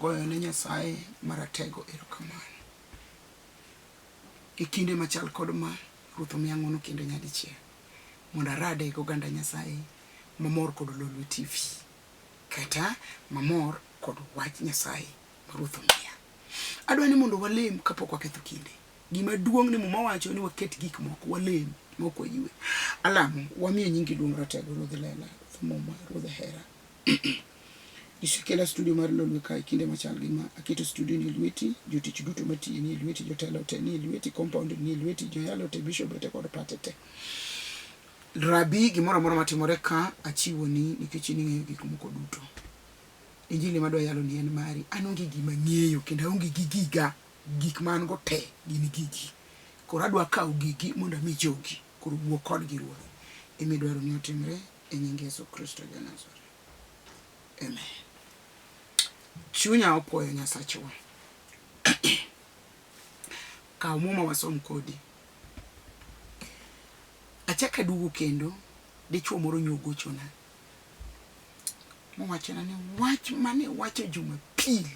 goyo ne Nyasaye maratego erokamano. E kinde machal kod ma Ruoth omiya ng'wono kendo nyadichiel mondo arade gi oganda Nyasaye mamor kod Lolwe TV kata mamor kod wach Nyasaye ma Ruoth omiya. Adwa ni mondo walem kapok waketho kinde. Gima duong' ni muma wacho ni waket gik moko walem moko wayiwe. Alamo wamiyo nyingi duong' ratego Ruoth lela muma Ruoth hera. Isekela studio mar Lolwe kai kinde machal gi ma aketo studio ni lweti, jotich duto matiyo ni lweti, jotelo te ni lweti, compound ni lweti, joyalo te, bishop te kod patete. Rabi gimoro amora matimore ka achiwo ni nikech ing'eyo gik moko duto. Injili madwa yalo ni en mari. An onge gima ng'eyo kendo onge giga gik man go te gin gigi. Koro adwa kawo gigi mondo mi jogi koro wuo kodgi Ruoth. Emidwaro ni otimre e nying Yesu Kristo ja Nazareth. Amen. Chunya opwoyo Nyasachwa. Kaw muma wasom kodi. Achaka dugu kendo dichuo moro nyogochona. Mwachana ni wach mane wacho Jumapil.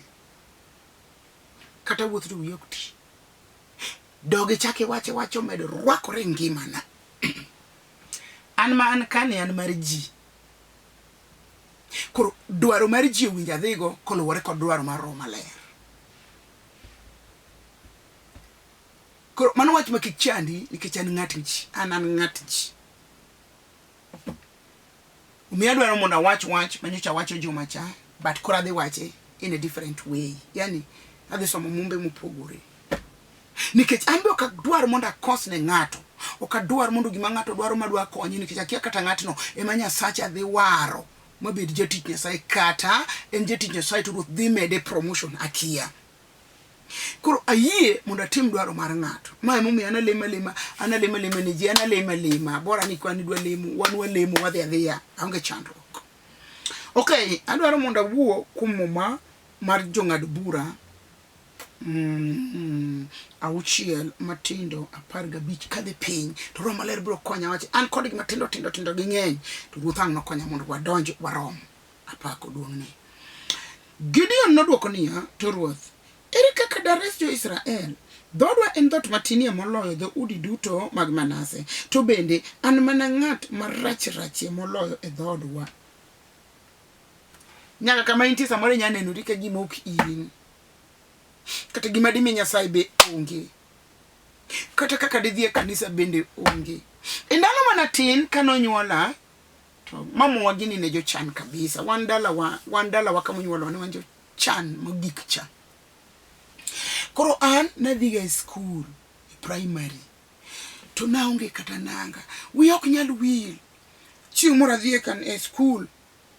Kata wuoth to wiye ok ti. Doge chake wacho medo rwakore ngimana. An ma an kane an mar ji. Koro dwaro mar ji owinjo adhigo koluwore kod dwaro mar Roho Maler. Koro mano wach ma kik chandi nikech an ng'at ji, an ng'at ji. Umiya dwaro mondo awach manyocha wacho juma cha, but koro adhi wache in a different way. Yani adhi somo mumbe mopogore. Nikech an be ok dwaro mondo akos ne ng'ato. Ok adwaro mondo gima ng'ato dwaro madwa konyi nikech akia kata ng'atno ema Nyasache adhi waro. Mabed jatich Nyasaye kata en jatich Nyasaye to Ruoth dhi mede promotion akia. Koro ayie mondo atim dwaro mar ng'ato. Ma emomiyo analema ni ji analema bora ni kwani dwa lemo wan walemo wadhi adhiya aonge chandruok. Okay, adwaro mondo awuo kuom muma mar jong'ad bura auchiel matindo 15 kadhi piny to Roho Maler biro konya wache an kod gima tindo gi ng'eny to Ruoth ang' nokonya mondo wadonj warom apako duong'ne. Gideon nodwoko niya, to Ruoth, ere kaka dares jo Israel? Dhodwa en dhot matinie moloyo dho udi duto mag Manase, to bende an mana ng'at marach moloyo e dhodwa. Nyaka kama intie samoro nyanenori ka gima ok in. Kata gima dimi Nyasaye be onge. Kata kaka didhi e kanisa bende onge. E ndalo manatin kanonyuola to mamwa gini ne jochan kabisa. Wan dala wa kamonyuola ne wan jochan mogik cha. Koro an nadhiga e school, primary. To naonge kata nanga. Wi ok nyal wil. Chieng' moro adhi e school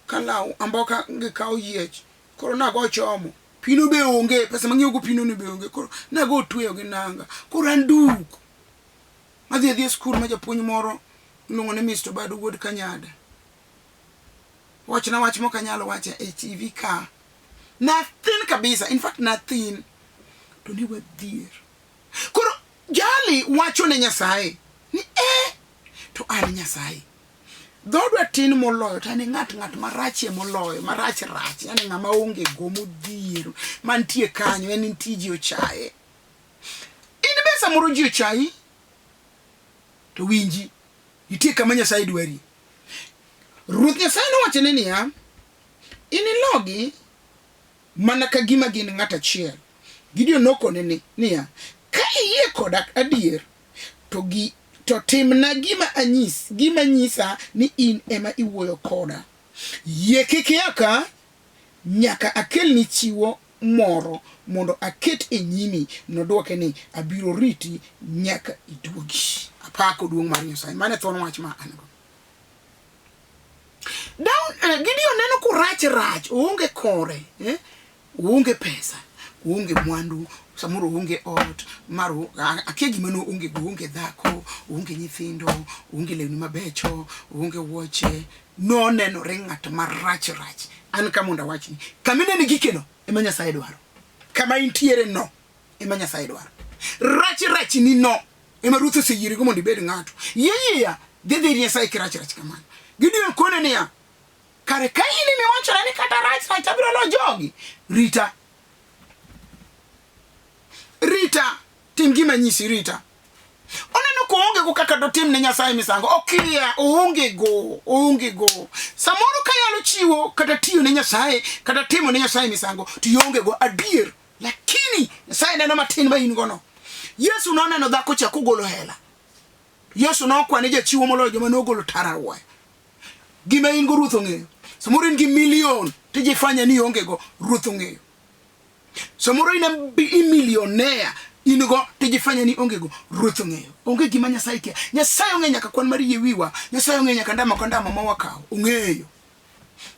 kalaw amboka ngikaw yiech. Koro nago chomo. Pino be onge, pesa mang'iewo go pino ne be onge. Koro nago tweyo gi nanga. Koro anduk. Madhi e school ma japuonj moro iluongo ni Mr. Badu Wuod Kanyada. Wachna wach moko anyalo wacho e TV ka. Nothing kabisa. In fact nothing. To ni wadhier. Koro jali wacho ne Nyasaye ni to an Nyasaye. Dhodwa tin moloyo tani ng'at marach moloyo marach yani ng'ama onge gomo dhier mantie kanyo en tiji ochaye. In be samoro ji ochayi to winji nitie kama Nyasaye dwari. Ruoth Nyasaye nowacho ne niya, inilogi mana ka gima gin ng'at achiel. Gideon nokone niya, ka iyie kodak adier to timna gima nyisa ni in ema iwuoyo koda. Yie kik yaka nyaka akel ni chiwo moro mondo aket e nyimi. Nodwoke ni abiro riti nyaka iduogi. Apako duong' mar Nyasaye. Mane thon wach ma an go. Gideon neno kurach oonge kore, oonge pesa, oonge mwandu, samoro oonge ot, maro akia gima no oonge go, oonge dhako, oonge nyithindo, oonge lewni mabecho, oonge wuoche. No nenore ng'at marach. An ka mondo awachni, kama inene gikeno ema Nyasaye dwaro. Kama intiere no ema Nyasaye dwaro. Rach ni no ema Ruoth oseyiere go mondo ibed ng'ato. Yeye dhi Nyasaye kirach kamano. Gideon kone niya, kare ka in miwachona ni kata rach abiro lo jogi, rita Rita tim gima nyisi rita. Oneno ko onge go kaka do tim ne Nyasaye misango. Okia onge go. Samoro ka yalo chiwo kata tiyo ne Nyasaye kata timo ne Nyasaye misango to yonge go adier. Lakini Nyasaye neno matin ma in gono. Yesu no neno dhako cha kugolo hela. Yesu no kwa ne jachiwo moloyo joma nogolo tarawa. Gima in go Ruth ong'eyo. Samoro in gi million tijifanya ni onge go Ruth ong'eyo. Samoro in millionaire inigo tijifanya ni onge go Ruth ong'eyo. Onge gima Nyasaye kia. Nyasaye ong'eyo nyaka kwan mari yewiwa. Nyasaye ong'eyo nyaka ndama ma wakao. Ong'eyo.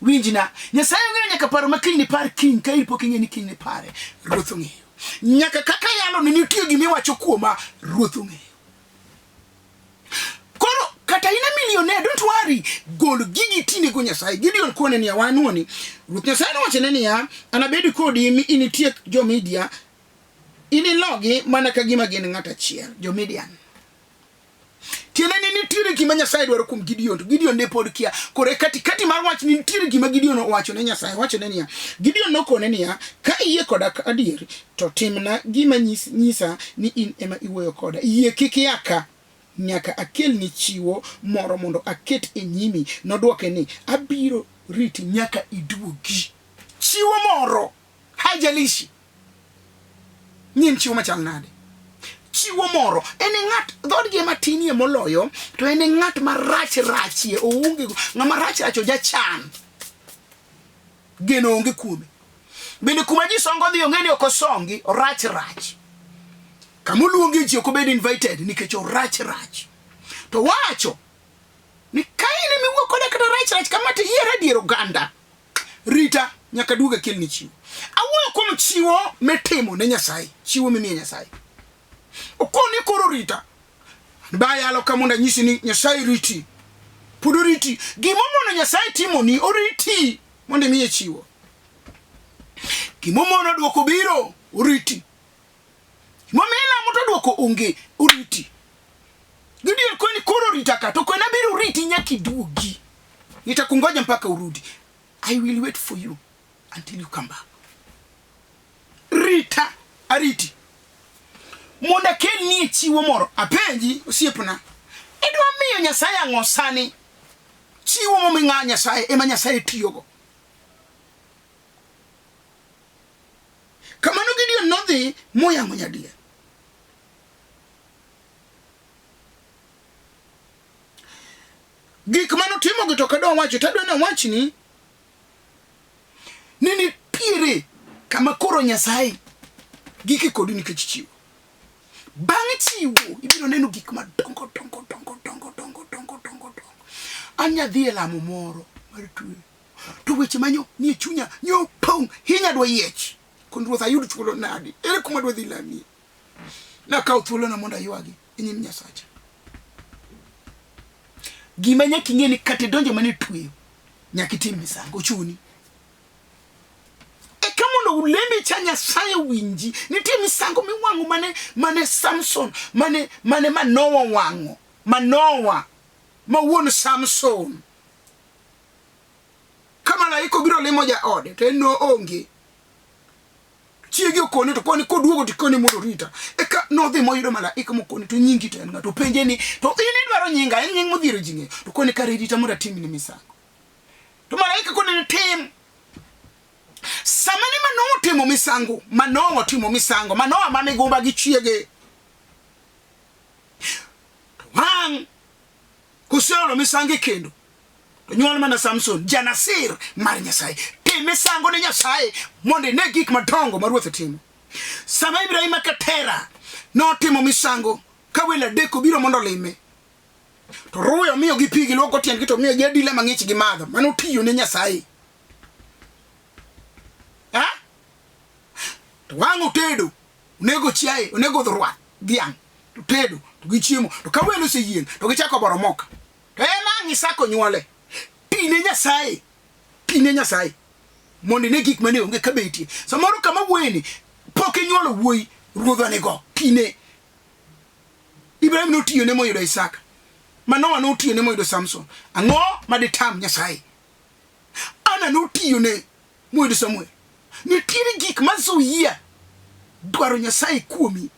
Winjina. Nyasaye ong'eyo nyaka paro ma kiny ni par kiny. Ka il pok ing'e ni kiny ni pare. Ruth ong'eyo. Nyaka kaka yalo ni nitie gima iwacho kuoma. Ruth ong'eyo. Koro kata ina millionaire, don't worry. Gol gigi tini go Nyasaye. Gideon kone ni ya wanuoni. Ruth Nyasaye no wachene ni ya anabedi kodi initie jo media. Ini logi mana kagima gini ngata chia. Jo median. Tiene ni nitiri gima Nyasaye dwaro kum Gideon. Gideon ne pod kia. Kore kati mar wach ni nitiri gima Gideon wacho ne Nyasaye. Wacho ne ni ya. Gideon no kone ni ya. Ka iye koda adieri. To timna gima nyisa ni in ema Owuoyo koda. Iye kiki yaka. Nyaka akel ni chiwo moro mondo aket e nyimi. Nodwoke ni abiro riti nyaka iduogi. Chiwo moro. Hajalishi. Nyin chiwo machal nade. Chiwo moro. Ene ng'at dhod gi matinie moloyo. To ene ng'at marach rachie. Ounge go. Ng'ama rach racho jachan. Geno onge kume. Bende kuma ji songo dhi ong'eni okosongi. Rach. Kamuluongi ji okobed invited. Nikech rach. To wacho. Ni kaine miwuok koda kata rach. Kamate yiera dier oganda. Rita nyaka duga kel ni chiwo. Awuoyo kuom chiwo metimo ne Nyasaye. Chiwo mimiye Nyasaye. Okoni koro Rita. Bayalo kamunda nyisi ni Nyasaye riti. Pudo riti. Gimomono Nyasaye timo ni oriti. Monde miye chiwo. Gimomono dwoko biro. Oriti. Momela moto dwoko onge. Oriti. Gideon koni koro Rita ka. To kona biro riti nyaki duogi. Nitakungoja mpaka urudi. I will wait for you until you come back. Rita ariti. Monda kel ni chiwo moro. Apenji osiepna. Edwa miyo Nyasaye ang'osani. Chiwo mominga Nyasaye ema Nyasaye tiyogo. Kamano Gideon nodhi moya nyadie. Gik mano timo gi to kado wacho tadwa na wachni. Nini pire kama koro Nyasaye giki kodi ni kechiwo. Bang' chiwo ibiro neno gik madongo. Anya dhi e lamo moro mar tuwe. To weche manyo ni chunya nyo pong hinya dwa yiech. Kon Ruoth ayud thuolo nadi. Ere kuma dwa dhi lami. Na kaw thuolo na monda ywagi enyim Nyasacha. Gima nyaki ng'eni kate donjo mane tuwe. Nyaki tim misango chuni. Ulembe cha Nyasaye winji nitie misango miwango mane Samson mane Manoa wango Manoa mawuon Samson kama laiko biro limo ja ode to no onge chiegi okone to koni koduogo tikoni mondo Rita eka no dhi moyudo malaika mokone to nyingi to en ngato penje ni to ini dwaro nyinga en nying modhiero jinge to koni kare Rita mondo tim ni misango to malaika koni ni tim. Samani Manoa timo misango. Manoa timo misango. Manoa mane gomba gi chiege. Wang kuselo misango kendo. To nyuol mana Samson janasir mar Nyasaye. Tim misango ne Nyasaye monde ne gik madongo ma Ruoth timo. Sama Ibrahim katera no timo misango ka wela deko biro mondo lime. To ruyo miyo gi pigi loko tien gi to miyo gi adila mang'ich gi madho. Mano tiyo ne Nyasaye. Wangu tedo unego chiaye unego dhruat dhiang to tedo to gichiemo to kawelo se yien to gichako boromoka to ema ngisako nyuole pine Nyasaye mondi ne gik mane onge kabetie samoro kama weni poke nyuolo wuoi ruodho nego pine. Ibrahim no tiyo ne moyudo Isaka. Manoa no tiyo ne moyudo Samson. Ang'o maditam Nyasaye? Ana no tiyo ne moyudo Samuel. Nitiere gik mazuia dwaro Nyasaye kuomi.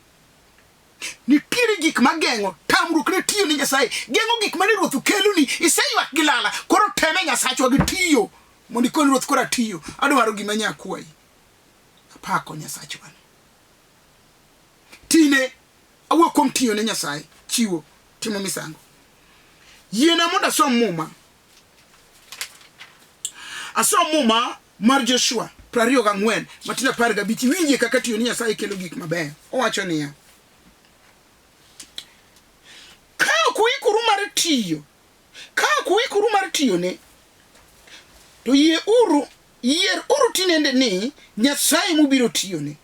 Nitiere gik mageng'o tamruok ne tiyo ni Nyasaye, geng'o gik mane Ruoth okeloni. Iseywak gi lala, koro teme Nyasachwa gi tiyo mondo ikon Ruoth koro atiyo. Adwaro gima nyakwayi. Apako Nyasachwa. Tine awuo kuom tiyo ne Nyasaye, chiwo, timo misango. Yiena mondo asom muma. Asom muma mar Joshua 24 matin 15. Winje kaka tiyo ni Nyasaye kelo gik mabeyo. Owacho niya, ka kuikuru mar tiyo ne, to yier uru tinende ni Nyasaye mubiro tiyo ne.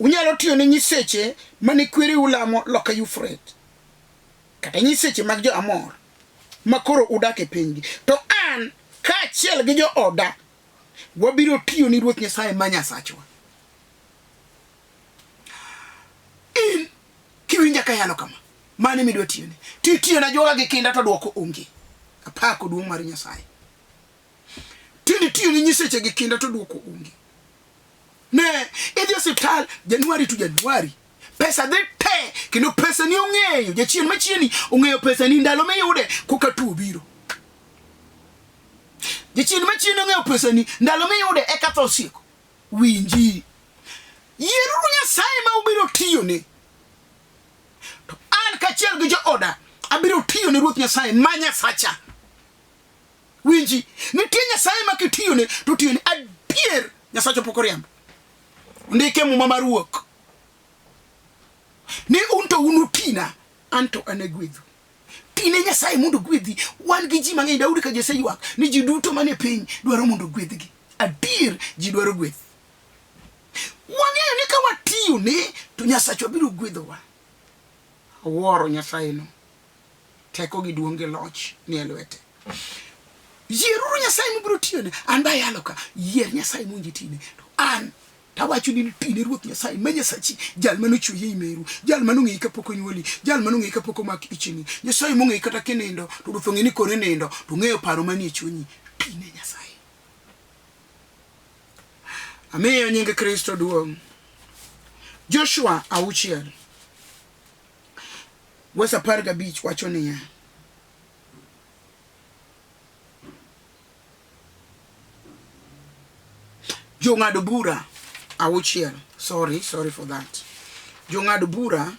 Unyalo tiyo ne nyiseche mane kwere ulamo loka Euphrates, kata nyiseche mag jo Amor makoro udak e pinygi. To an kaachiel gi jo oda wabiro tiyo ni Ruoth Nyasaye ma Nyasachwa. In kiwinja ka yalo kama, mane midwa tiyo ne? Tiyo na joga gi kinda to duoko onge. Apako duong' mar Nyasaye. Tiyo ni nyiseche gi kinda to duoko onge. Ne, idhi osiptal Januari to Januari. Pesa dhi te, kendo pesa ni ong'eyo. Jachien machieni ong'eyo pesa ni ndalo miyude koka tuo biro. Jachien machieni ong'eyo pesa ni ndalo miyude eka tho osieko. Winji. Yieruru Nyasaye ma ubiro tiyo ne. To an kaachiel gi jo oda abiro tiyo ne Ruoth Nyasaye ma Nyasacha. Winji. Nitie Nyasaye ma kitiyo ne to tiyo ne adier Nyasacho pok oriambo. Ndike muma mar wuok ni unto unutina anto anegwedhu. Tine Nyasaye mondo gwedhi. Wan gi ji mang'eny. Daudi ka Jesse ywak ni ji duto mane piny dwaro mondo gwedhgi. Adier ji dwaro gweth. Wang'eyo ni ka watiyo ne to Nyasachwa biro gwedhowa. Awuoro Nyasaye no. Teko gi duong' gi loch ni e lwete. Yieruru Nyasaye mubiro tiyo ne. An bayalo ka yier Nyasaye monji tine. To an tawacho ni tine Ruoth Nyasaye ma Nyasachi, jal manochweyi meru, jal manong'eyi kapok onyuoli, jal manong'eyi kapok omak ichini. Nyasaye mong'eyi kata kinindo to Ruoth ong'e ni kore nindo to ng'eyo paro manie chunyi. Tine Nyasaye. Amiyo nying Kristo duong'. Joshua 6 verse 15 wacho niya, jong'ad bura 6, sorry for that. Jong'ad bura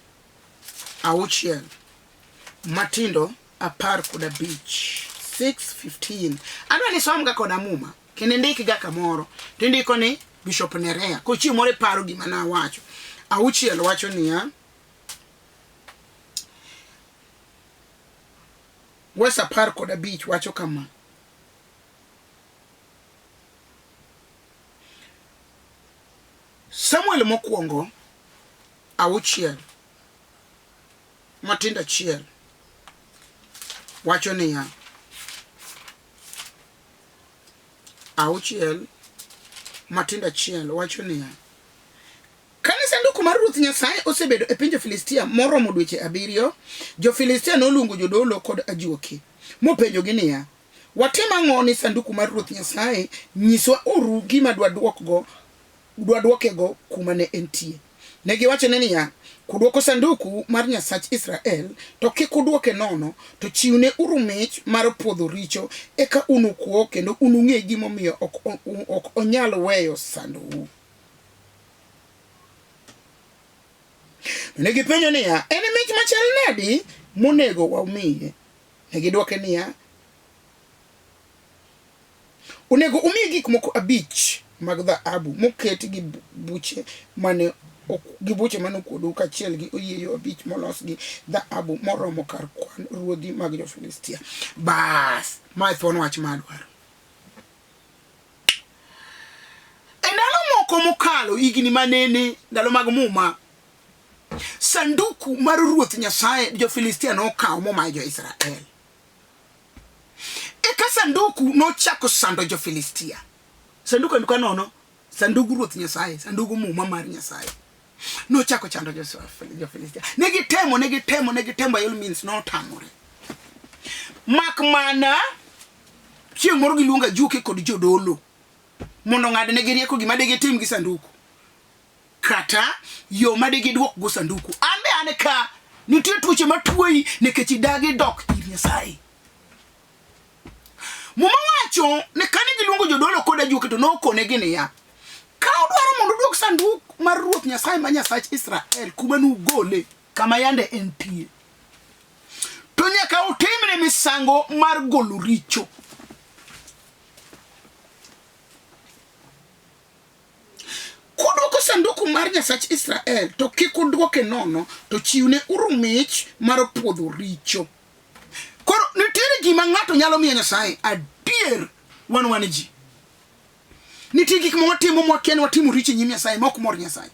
6 matindo 15 6:15. Adwa ni som ga koda muma kendo ndiki ga kamoro to ndiko ni Bishop Nereah ko chiemo re paro gima na wacho. 6 wacho niya, verse 15 wacho kama, Samuel mokwongo 6 matindo 1 wacho niya, 6 matindo 1 wacho niya, kane sanduku mar Ruoth Nyasaye osebedo e piny Filistia moromo dweche 7, jo-Filistia noluongo jodolo kod ajuoke mopenjogi niya, watim ang'o ni sanduku mar Ruoth Nyasaye? Nyiswa uru gima dwadwokego kuma ne entie. Negiwachone niya, kudwoko sanduku mar Nyasach Israel to kik udwoke nono, to chiwne uru mich mar puodho richo, eka unukuo kendo unung'e gimomiyo ok onyal weyo sanduku. Negipenjo niya, en mich machal nadi monego wamiye? Negidwoke niya, onego umiye gik moko 5 mag dhahabu moket gi buche mane okuodu kaachiel gi oyieyo 5 molos gi dhahabu moromo kar kwan ruodhi mag jo-Filistia. Bas, ma thuon wach madwaro. E ndalo moko mokalo higni manene, ndalo mag muma, sanduku mar Ruoth Nyasaye jo-Filistia nokawo momayo jo-Israel. Eka sanduku nochako sando jo-Filistia. Sanduku nduka nono, sanduku Ruoth Nyasaye, sanduku muma mar Nyasaye. Nochako chando jo-Filistia. Negitemo, by all means notamore. Mak mana chieng' moro giluonga juke kod jodolo mondo ng'ad ne girieko gima de gitim gi sanduku. kata yo madigi dwok go sanduku. Anbe ane ka nitie tuoche matuoi nikech idagi dok ir Nyasaye. Muma wacho ne kane giluongo jodolo koda juke to nokone gini ya. Ka odwaro mondo dwok sanduk mar Ruoth Nyasaye ma Nyasach Israel kuma nugole kama yande entie. To nyaka utimne misango mar golo richo. Kudwoko sanduku mar Nyasach Israel to kik udwoke nono to chiwne urumich mar puodho richo. Koro nitiere gima ng'ato nyalo miyo Nyasaye adier wan ji. Nitie gik mwatimo watimo richo nyim Nyasaye mok mor Nyasaye.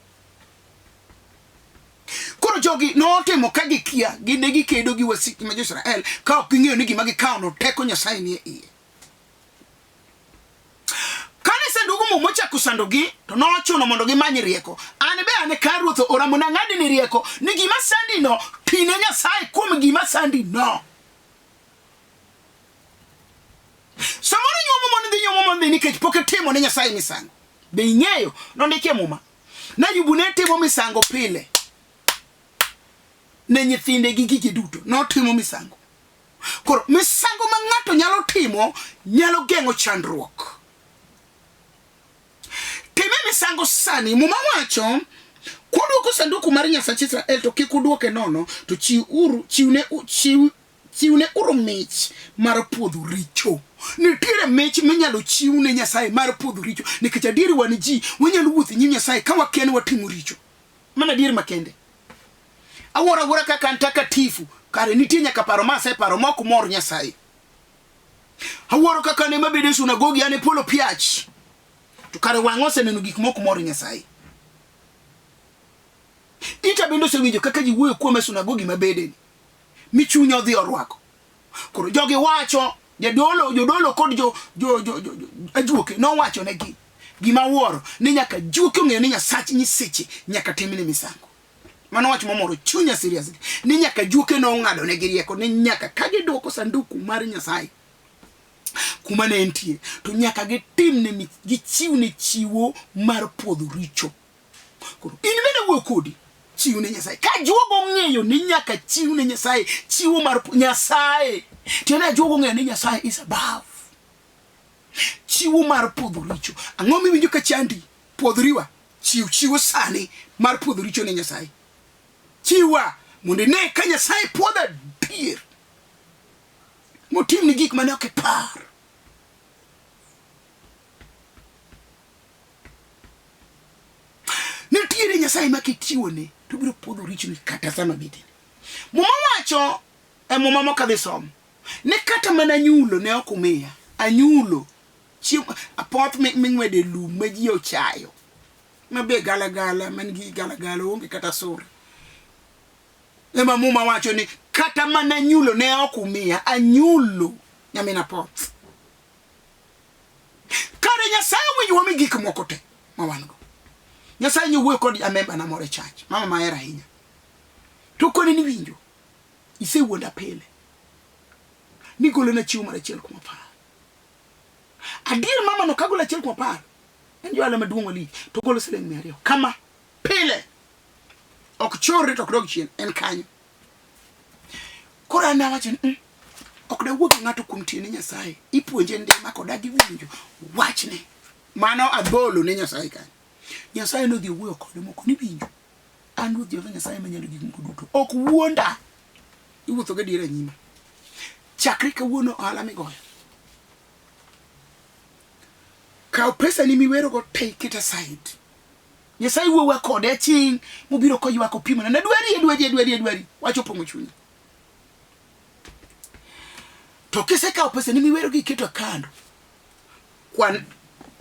Koro jogi notimo ka gikia gine gikedo gi wasiki ma Israel ka ok ging'eyo ni gima gikawo no teko Nyasaye ni iye. Kane sanduku mochako sandogi to nochuno mondo gimany rieko. An be ane ka Ruoth oramo na ng'adi ni rieko ni gima sandi no pine Nyasaye kuom gima sandi no. Samoro nyuomo mondi nikech pok timo ne Nyasaye misango. Be ing'eyo nondike Muma na Ayubu ne timo misango pile ne nyithinde gi gigi duto notimo misango. Koro misango ma ng'ato nyalo timo nyalo geng'o chandruok. Time misango sani. Muma wacho kudwoko sanduku mar Nyasach Israel to kik udwoke nono to chiwne uru mich mar puodho richo. Nitiere mich minyalo chiwne Nyasaye mar puodho richo nikech adieri wan ji wanyalo wuotho nyim Nyasaye ka wakia ni watimo richo. Mana adieri makende. Awora kaka ntakatifu kare nitie nyaka paro maseparo mok mor Nyasaye. Awuoro kaka ne mabede sunagogi ane polo piach to kare wang'ose neno gik mok mor Nyasaye. Ita bendo sewinjo kaka ji wuoyo kuom sunagogi mabede michunyo dhi orwako. Koro jogi wacho jodolo kod ajuoke no wacho negi gima wuoro ni nyaka juoke ng'eyo ni Nyasach nyiseche nyaka timne misango. Mano wacho momoro chunya seriously ni nyaka juoke no ng'ado ne rieko ni nyaka ka gidwoko sanduku mar Nyasaye kuma ne entie to nyaka gitimne gichiwne chiwo mar puodho richo. Koro in bende wuo kodi chiwne Nyasaye ka juogo ng'eyo ni nyaka chiwne Nyasaye chiwo mar Nyasaye. Tiene juogo ng'eyo ni Nyasaye is above. Chiwo mar puodho richo. Ang'o miwinjo ka chandi puodho riwa chiwo sani mar puodho richo ne Nyasaye. Chiwa mondo ne ka Nyasaye puodho dier motim ni gik mane ok par. Nitiere Nyasaye ma kitiwone to biro puodho richo ni kata sama bidini. Muma wacho Muma mokadhi som ne kata mana nyulo ne ok umiya. Anyulo apoth ming'wede lum ma ji ochayo mabe galagala man gi galagala onge kata sura. Ema Muma wacho ni kata mana nyulo ne ok umiya. Anyulo nyamina poth. Kare Nyasaye winjwa mi gik moko te mawango. Nyasaye Owuoyo Kod amemba na more church mama maera hinya to kone ni winjo isewuonda pile ni golo na chiwo mar achiel kuom apar. Adier mama no kagola achiel kuom apar en joala maduong' oli to golo siling 200 kama pile ok chorre to dog chien en kanyo. Kora na wacho ok da wuok ng'ato kuom tiene Nyasaye ipuonje ndema kodagi winjo wachne mano adholo ne Nyasaye kanyo. Nyasaye no dhi wuoyo kode moko ni winjo an Ruoth Jehova Nyasaye manyalo gik moko duto ok wuonda iwuotho ga diere nyima. Chakre kawuono ohala migoyo kaw pesa ni miwero go take it aside. Nyasaye wuowa kode ching mobiro ko ywako pimo na dwari wacho pongo chunya to kise kaw pesa ni miwero gi keto kando kwan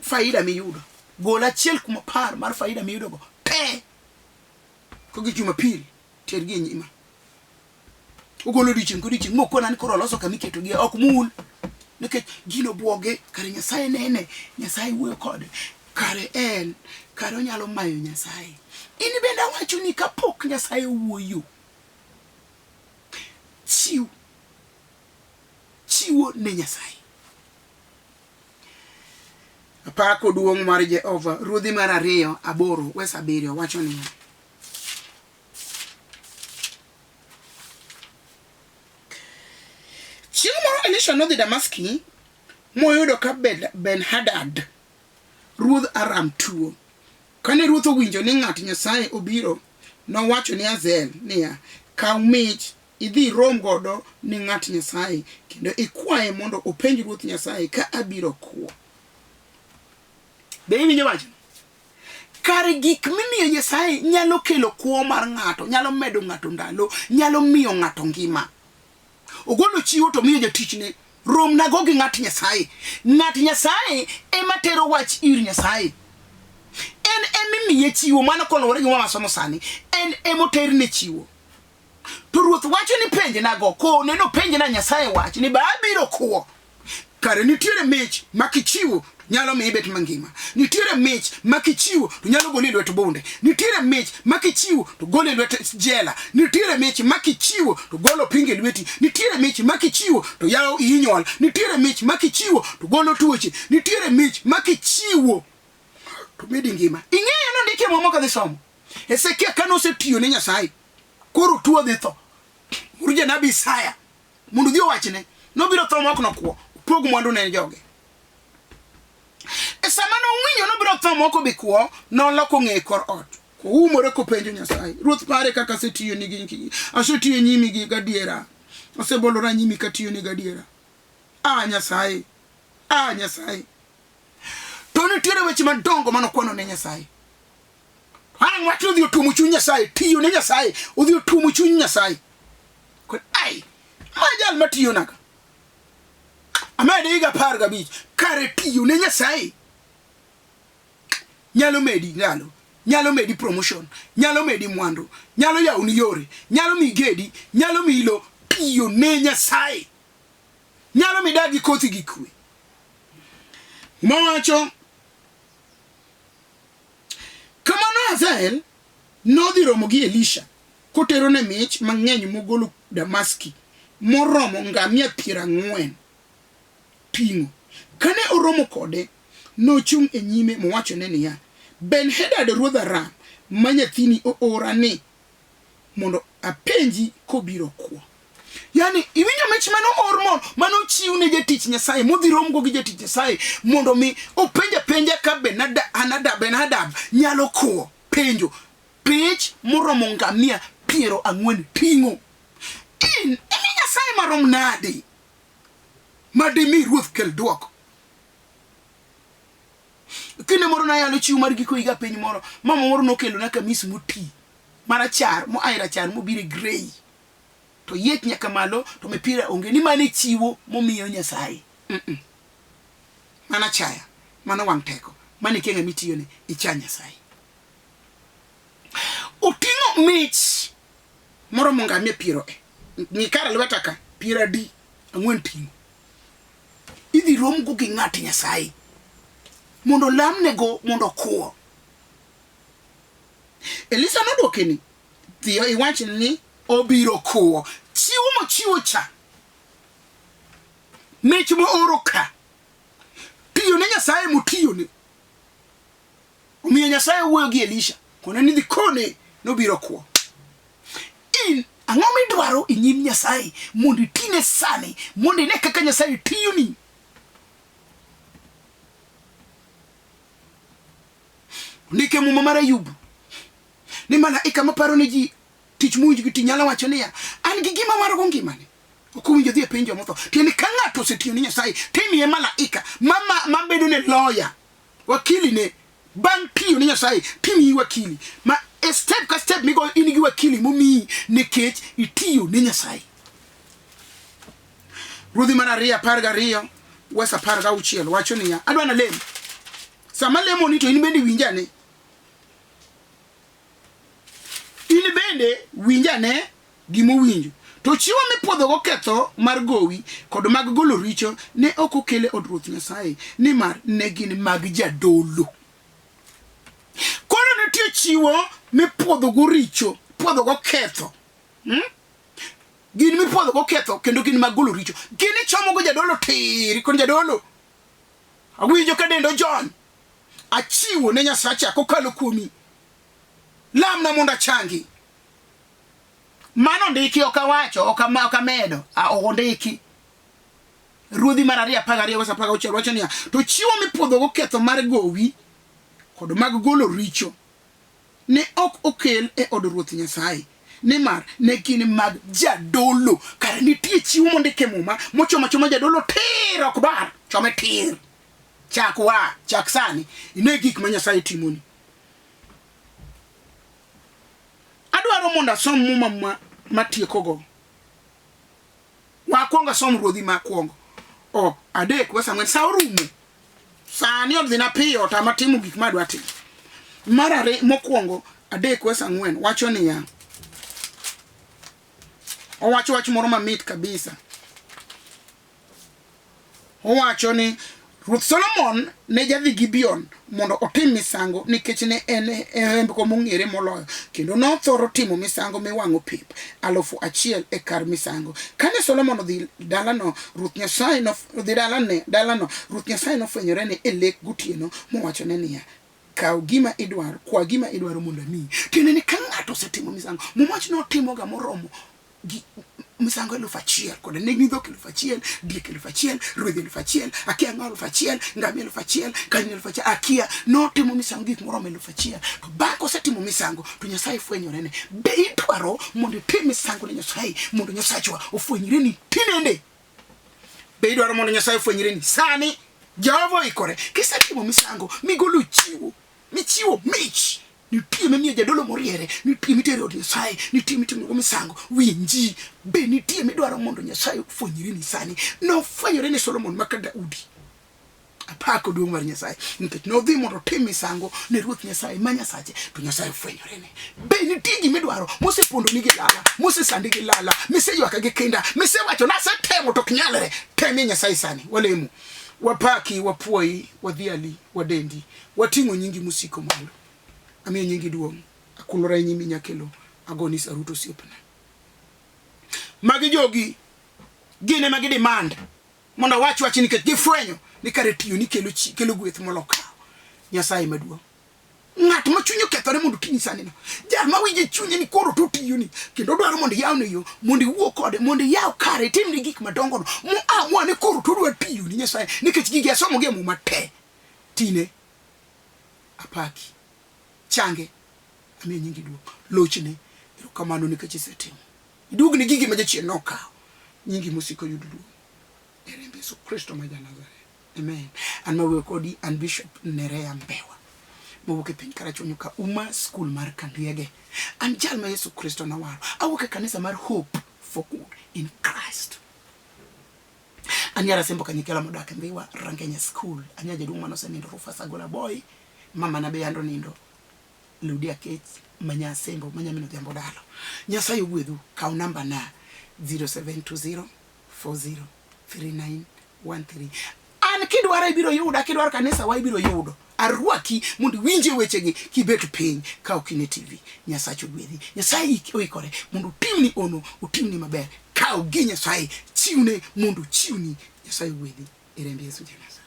faida miyudo gola achiel kuom apar mar faida miyudo go pe ko gi Jumapil tergi nyima ugolo diching mokona ni koro loso kama iketo gi ok mul nikech gino buoge kare Nyasaye nene Nyasaye wuoyo kode kare en kare onyalo mayo Nyasaye. In bende wacho ni kapok Nyasaye wuoyo chiwo ne Nyasaye. Pako duong' mar Jehova. Ruodhi mar 2 8 wes 7 wacho niya, chieng' moro Elisha nodhi Damaski moyudo ka Ben-Hadad ruodh Aram tuo. Kane ruoth owinjo ni ng'at Nyasaye obiro, nowacho ni Hazael niya, kaw mich idhi rom godo ni ng'at Nyasaye kendo ikwaye mondo openj ruoth Nyasaye ka abiro kuo. Be iwinjo wacho? Kare gik mimiyo Nyasaye nyalo kelo kuo mar ng'ato, nyalo medo ng'ato ndalo, nyalo miyo ng'ato ngima. Ogolo chiwo to miyo jatichne rom nago gi ng'at Nyasaye. Ng'at Nyasaye ema tero wach ir Nyasaye. En emimiye chiwo mana kolore gi wama somo sani. En emoterne chiwo. To ruoth wacho ni penje nago ko neno penje na Nyasaye wach ni ba biro kuo. Kare nitiere mich makichiwo nyalo mi bet mangima. Nitiere mich makichiwo to nyalo goli lwet bonde. Nitiere mich makichiwo to goli lwet jela. Nitiere mich makichiwo to golo pinge lweti. Nitiere mich makichiwo to yawo inyol. Nitiere mich makichiwo to golo tuoche. Nitiere mich makichiwo to medi ngima. Ing'eyo no ndike momo ka dhisomo. Hezekia kano setiyo ne Nyasaye. Koro tuo dhi tho. Uruje nabi Isaya. Mundu dhi wachne. No biro tho moko no kuo. Pog mwandu ne joge. E sama no winjo no biro tho moko be kuo no loko ng'e kor ot. Ko umore ko penjo Nyasaye. Ruoth pare kaka setiyo ni gi. Asetiyo nyimi gi gadiera. Asebolora nyimi katiyo ni gadiera. Nyasaye. Nyasaye. To nitiere weche madongo manokwano ne Nyasaye. Watu udhi otumu chuny Nyasaye, tiyo ne Nyasaye, udhi otumu chuny Nyasaye. Ko majal matiyo naka. Amede higa 15 kare tiyo ne Nyasaye. Nyalo medi ngalo, nyalo medi promotion, nyalo medi mwandu, nyalo yauni yore, nyalo mi gedi, nyalo mi ilo tiyo ne Nyasaye. Nyalo mi dagi kothi gi kwe. Mawacho kamano Hazael nodhi romo gi Elisha kotero ne mich mang'eny mogolo Damaski moromo ngamia 40 ting'o. Kane oromo kode nochung' e nyime mowacho ne niya, Ben-Hadad ruodh Aram ma nyathini oora ni mondo apenji kobiro kuo. Yani iwinjo mich mano chiu ne jatich Nyasaye modhi romgo gi jatich Nyasaye mondo mi openja ka Ben-Hadad nyalo kuo. Penjo pech moromo ngamia 40 ting'o. In Nyasaye marom nade madimi ruoth kel duoko. Kine moro na yalo chiu mar giko higa piny moro mama moro nokelo na kamis moti marachar mo aira char mo bire grey to yet nyaka malo to mipira onge ni mane chiwo momiyo Nyasaye. Mana chaya, mana wang teko, mane kenga mitiyo ne icha Nyasaye. Utingo mich moro monga me piro nikara lweta ka pira di 4 tingo. Idhi rom go gi ng'at Nyasaye mondo lamnego mondo kuo. Elisha nodoke ni dhiyo iwach ni obiro kuo. Chiwo cha mich mo oro ka tiyo ne Nyasaye mutiyo ne omiyo Nyasaye wuoyo gi Elisha kono ni dhi kone nobiro kuo. In ang'o midwaro inyim Nyasaye mondo itine sani mondo ine kaka Nyasaye tiyo ni. Nike muma mar Ayub ni malaika maparo ne ji tich muji gi tinyalo wacho niya an gi gima mar go ngimane okowinjo dhi e pinjo motho tieni ka ng'ato osetiyo ni Nyasaye timiye malaika ma bedo ne lawyer wakili ne bang' tiyo ni Nyasaye timiyi wakili ma step ka step migo in gi wakili momiyi nikech itiyo ni Nyasaye. Ruodhi mar 2 wesa 16 wacho niya adwa na lemo sama lemo ni to in bende winjane. In bende winjane gimo winjo. To chiwo mipodho go ketho mar gowi kod mag golo richo ne ok okele od ruoth Nyasaye ni mar ne gin mag jadolo. Kono nitie chiwo mipodho go richo, podho go ketho. Gin mipodho go ketho kendo gin mag golo richo. Gin chomo go jadolo tiri kon jadolo. Awinjo ka dendo John achiwo ne Nyasacha kokalo kuomi lamna mondo changi mano ndiki okawacho okamedo ondiki ruodhi mar 2:10 wacho niya to chiwo mipodho go ketho mar gowi kod mag golo richo ne ok okel e od ruoth Nyasaye nimar ne gin mag jadolo kare nitie chiwo mondike muma mochoma jadolo tir ok bar chome tir chak sani ine gik ma Nyasaye timoni. Adwaro mondo asom muma matiekogo. Wakwonga som ruodhi makwongo adek wasang'wen sa orumo sani odhi na piyo ta matimo gik madwa timo. Marare mokwongo adek wasang'wen wacho niya owacho wach moro mamit kabisa. Owacho ni Ruoth Solomon ne jadhi Gibeon mondo otim misango nikech ne en hembko mong'ere moloyo kendo nothoro timo misango miwang'o pep 1,000 e kar misango. Kane Solomon odhi dalano Ruoth Nyasaye Ruoth Nyasaye nofwenyore ne e lek gotieno mowachone niya kwa gima idwaro mondo amiyi. Tiende ni ka ng'ato osetimo misango mowach notimoga moromo misango 1,000 kod negni dhok 1,000 diek 1,000 ruedhi 1,000 akia ng'o 1,000 ngamia 1,000 kanyo 1,000 akia notimo misango gik moromo 1,000 to bang' kosetimo misango to Nyasaye fwenyore ne be idwaro mondo itim misango ne Nyasaye mondo Nyasachwa ofwenyre ni tinende be idwaro mondo Nyasaye ofwenyre ni sani Jehova ikore kisetimo misango migolo michiwo mich nitie manie jadolo moriere nitie mitere od Nyasaye nitie mitimo misango winji be nitie midwaro mondo Nyasaye ofwenyre ni sani nofwenyore ni Solomon maka Daudi apako duong' mar Nyasaye nikech nodhi mondo tim misango ne Ruoth Nyasaye ma Nyasache to Nyasaye ofwenyore ne be nitie gimidwaro mosepondo nigi lala mosesandi gi lala miseyuaka gi kinda misewacho nasetemo to knyalre temi Nyasaye sani walemo wapaki wapuoi wadhiali wadendi wating'o nyingi musiko malo amiyo nyingi duong' akulora nyimi nyakelo agoni saruto siopna magi jogi gine magi demand mondo wach nikech gifwenyo ni kare tiyo ni kelo gweth moloka Nyasaye maduong' ng'at ma chunyo kethore mondo tinyi sani no jar ma winje chunye ni koro to tiyo ni kendo dwaro mondo yawne yo mondo iwuo kode mondo yaw kare tim ni gik madongo no amwa ni koro to dwa tiyo ni Nyasaye nikech gige asomo ge muma te tine apaki change amiyo nyingi duong' lochne erokamano nikech isetimo idugni gigi ma jachien nokawo nyingi musiko yud duong' e rembe Yesu Kristo ma Nazareth. Amen. An Owuoyo Kodi an Bishop Nereah Mbewa mawuok e piny Karachuonyo ka uma school mar Kandriege. An jal ma Yesu Kristo nawaro awuok e kanisa mar Hope for Good in Christ. Anyara sembo kanyikela modak Mbewa Rangenya School anya jaduong' manosenindo Rufus Agola Boy mama na be ando nindo Ludia Kate manya sembo manya mino dhiambo dalo. Nyasaye ogwedhu kaw namba na 0720 40 3913. An kidwaro ibiro yuda kidwaro kanisa wa ibiro yudo arwaki mondo winje wechegi kibet piny ka okine TV. Nyasaye ogwedhi. Nyasaye oikore mondo timni ono utimni maber ka ogi Nyasaye chiwne mondo chiwni. Nyasaye ogwedhi e rembe Yesu Kristo.